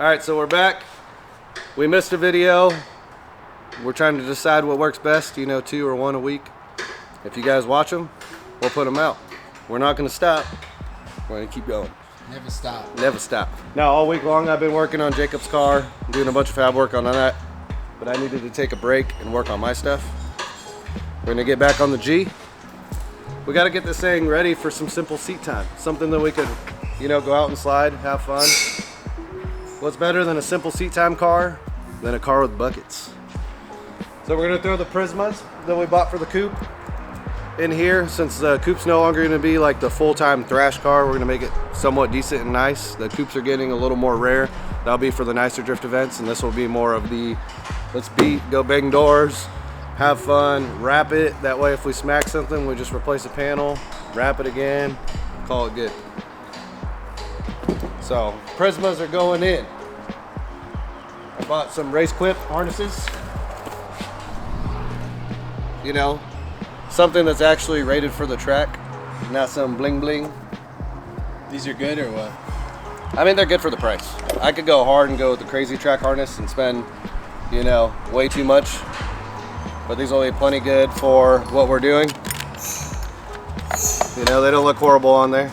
All right, so we're back. We missed a video. We're trying to decide what works best, you know, 2 or 1 a week. If you guys watch them, we'll put them out. We're not gonna stop. We're gonna keep going. Never stop. Never stop. Now, all week long, I've been working on Jacob's car, doing a bunch of fab work on that, but I needed to take a break and work on my stuff. We're gonna get back on the G. We gotta get this thing ready for some simple seat time. Something that we could, you know, go out and slide, have fun. What's better than a simple seat time car than a car with buckets? So we're gonna throw the Prismas that we bought for the coupe in here. Since the coupe's no longer gonna be like the full-time thrash car, we're gonna make it somewhat decent and nice. The coupes are getting a little more rare. That'll be for the nicer drift events, and this will be more of the let's beat, go bang doors, have fun, wrap it. That way if we smack something, we just replace a panel, wrap it again, call it good. So Prismas are going in. I bought some race quip harnesses. You know, something that's actually rated for the track, not some bling bling. These are good or what? I mean, they're good for the price. I could go hard and go with the crazy track harness and spend, you know, way too much. But these will be plenty good for what we're doing. You know, they don't look horrible on there.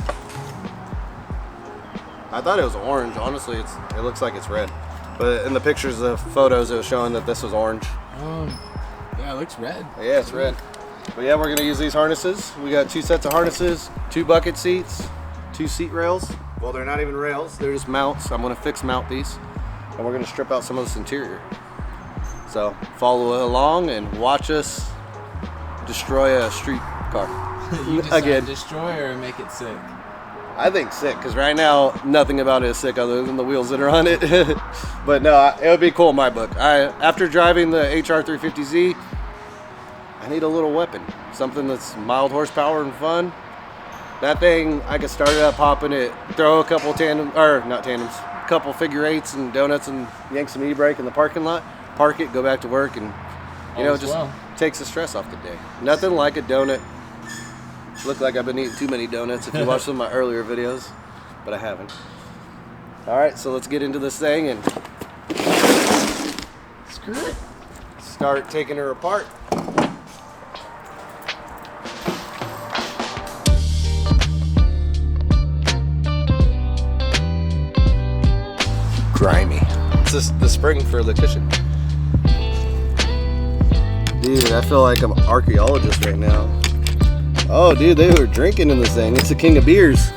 I thought it was orange. Honestly, it looks like it's red. But in the pictures of photos, it was showing that this was orange. Yeah, it looks red. Yeah, it's red. But yeah, we're gonna use these harnesses. We got 2 sets of harnesses, 2 bucket seats, 2 seat rails. Well, they're not even rails, they're just mounts. I'm gonna fix mount these, and we're gonna strip out some of this interior. So follow along and watch us destroy a street car. You decide again. to destroy or make it sick? I think sick, because right now, nothing about it is sick other than the wheels that are on it. But no, it would be cool in my book. After driving the HR350Z, I need a little weapon. Something that's mild horsepower and fun. That thing, I could start it up, hopping it, throw a couple couple figure eights and donuts and yank some e-brake in the parking lot, park it, go back to work, and you know, just takes the stress off the day. Nothing like a donut. Look like I've been eating too many donuts if you watch some of my earlier videos, but I haven't. All right, so let's get into this thing and Screw it. Start taking her apart. Grimy. It's just the spring for the cushion. Dude, I feel like I'm an archaeologist right now. Oh, dude, they were drinking in this thing. It's the king of beers.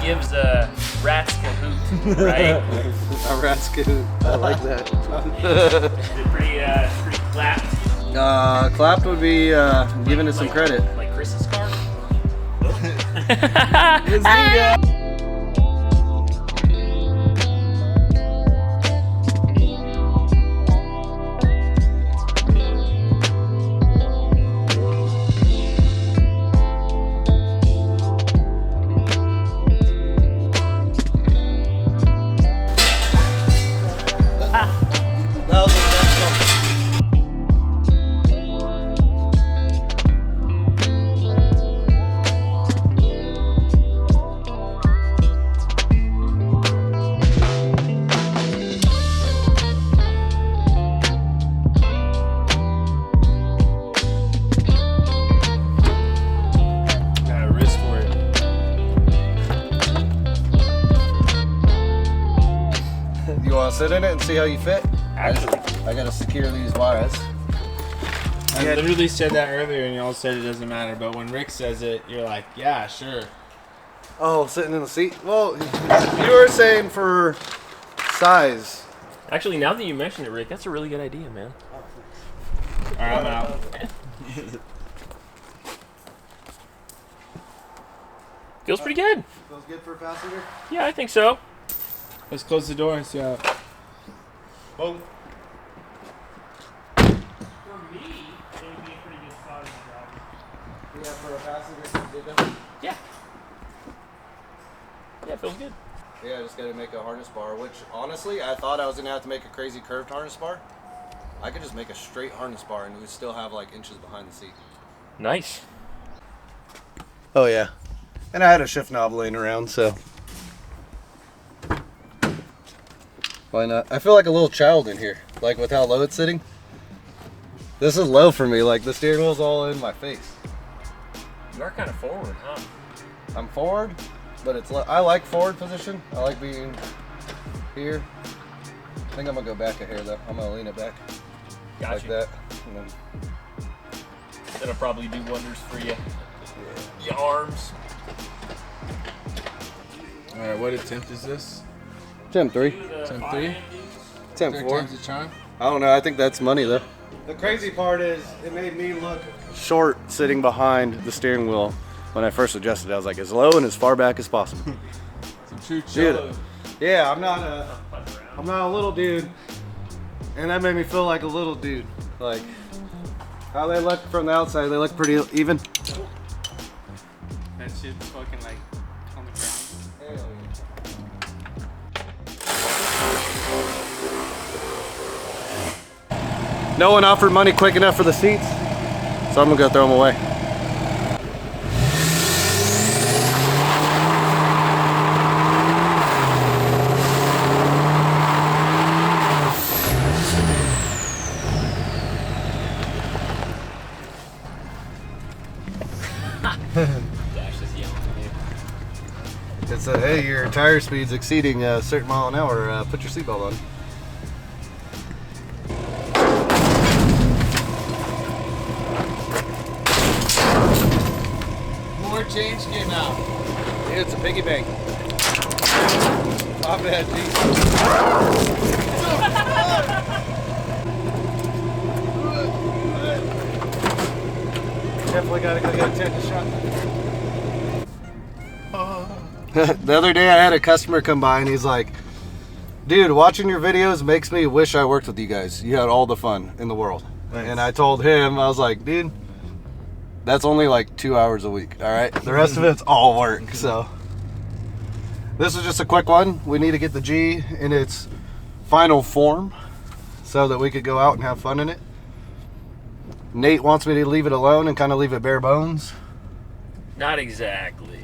Gives a rat's cahoot, right? A rat's cahoot. I like that. pretty clapped. Clapped would be giving it some credit. Like Chris's car? You want to sit in it and see how you fit? Actually, I gotta secure these wires. I literally said that earlier, and y'all said it doesn't matter. But when Rick says it, you're like, yeah, sure. Oh, sitting in the seat? Well, you were saying for size. Actually, now that you mention it, Rick, that's a really good idea, man. All right, I'm out. Feels pretty good. Feels good for a passenger? Yeah, I think so. Let's close the door and see how. Boom. For me, it would be a pretty good spot as a driver. Yeah, for a passenger, you did that? Yeah. Yeah, it feels good. Yeah, I just gotta make a harness bar, which honestly, I thought I was gonna have to make a crazy curved harness bar. I could just make a straight harness bar and it would still have like inches behind the seat. Nice. Oh yeah. And I had a shift knob laying around, so why not? I feel like a little child in here, like with how low it's sitting. This is low for me, like the steering wheel's all in my face. You are kind of forward, huh? I'm forward, but it's I like forward position. I like being here. I think I'm gonna go back a hair though. I'm gonna lean it back Gotcha. like that. And then, That'll probably do wonders for you. Your arms. All right, what attempt is this? Temp 3. Temp 3? Temp Third 4. time's a charm? I don't know. I think that's money though. The crazy part is it made me look short sitting behind the steering wheel when I first adjusted. I was like as low and as far back as possible. Some true Dude, cholo. yeah, I'm not a little dude, and that made me feel like a little dude. Like how they look from the outside, they look pretty even. That shit fucking like on the ground. No one offered money quick enough for the seats, so I'm gonna go throw them away. Dash is yelling at you. It's a hey, your tire speed's exceeding a certain mile an hour. Put your seatbelt on. More change came out. It's a piggy bank. My bad, Definitely gotta go get a tetanus shot. The other day I had a customer come by and he's like, dude, watching your videos makes me wish I worked with you guys. You had all the fun in the world. Nice. And I told him, I was like, dude, that's only like 2 hours a week, all right? The rest of it's all work, so. This is just a quick one. We need to get the G in its final form so that we could go out and have fun in it. Nate wants me to leave it alone and kind of leave it bare bones. Not exactly.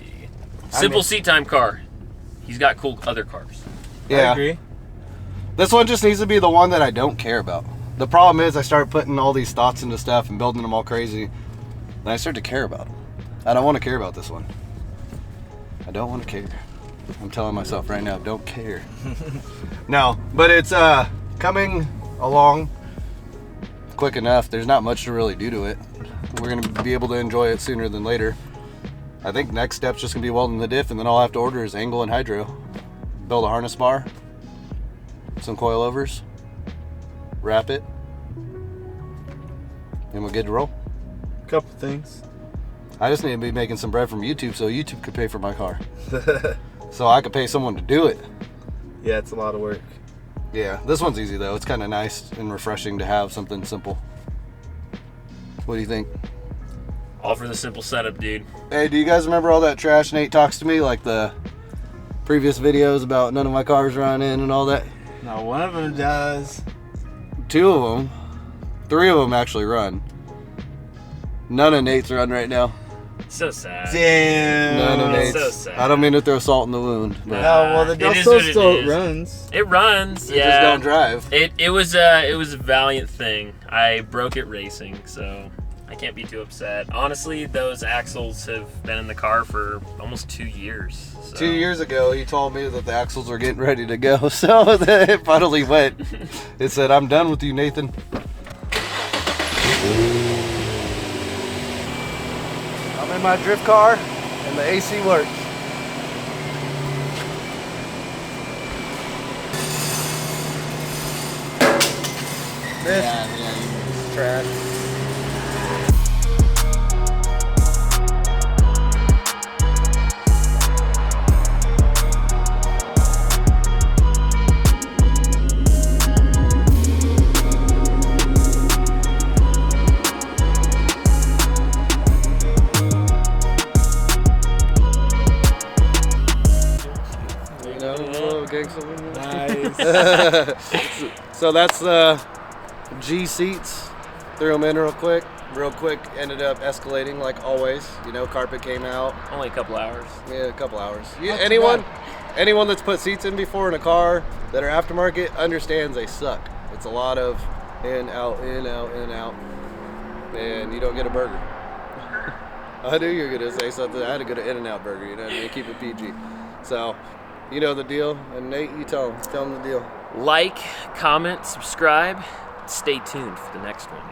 Simple seat time car. He's got cool other cars. Yeah. I agree. This one just needs to be the one that I don't care about. The problem is I start putting all these thoughts into stuff and building them all crazy, and I start to care about them. I don't want to care about this one. I don't want to care. I'm telling myself right now, don't care. No, but it's coming along quick enough. There's not much to really do to it. We're going to be able to enjoy it sooner than later. I think next step's just going to be welding the diff, and then all I have to order is angle and hydro. Build a harness bar, some coilovers, wrap it, and we're good to roll. Couple things. I just need to be making some bread from YouTube so YouTube could pay for my car. So I could pay someone to do it. Yeah, it's a lot of work. Yeah, this one's easy though. It's kind of nice and refreshing to have something simple. What do you think? All for the simple setup, dude. Hey, do you guys remember all that trash Nate talks to me, like the previous videos about none of my cars running and all that? Now one of them does. 2 of them, 3 of them actually run. None of Nate's run right now. So sad. Damn. None of That's Nate's. so sad. I don't mean to throw salt in the wound, but No, well, the It is Dust what it still is. runs. It runs. they Yeah. just don't drive. It was a valiant thing. I broke it racing, so I can't be too upset. Honestly, those axles have been in the car for almost 2 years. So. 2 years ago, he told me that the axles were getting ready to go, so it finally went. It said, "I'm done with you, Nathan." in my drift car, and the AC works. This Yeah. trash. You know, a little gangster. Nice. So that's the G seats. Threw them in real quick. Ended up escalating like always. You know, carpet came out. Only a couple hours. Yeah, a couple hours. Yeah, Not too anyone that's put seats in before in a car that are aftermarket understands they suck. It's a lot of in, out, in, out, in, out, and you don't get a burger. I knew you were gonna say something. I had to go to In-N-Out Burger. You know what I mean? Keep it PG. So, you know the deal. And Nate, you tell them the deal. Like, comment, subscribe. Stay tuned for the next one.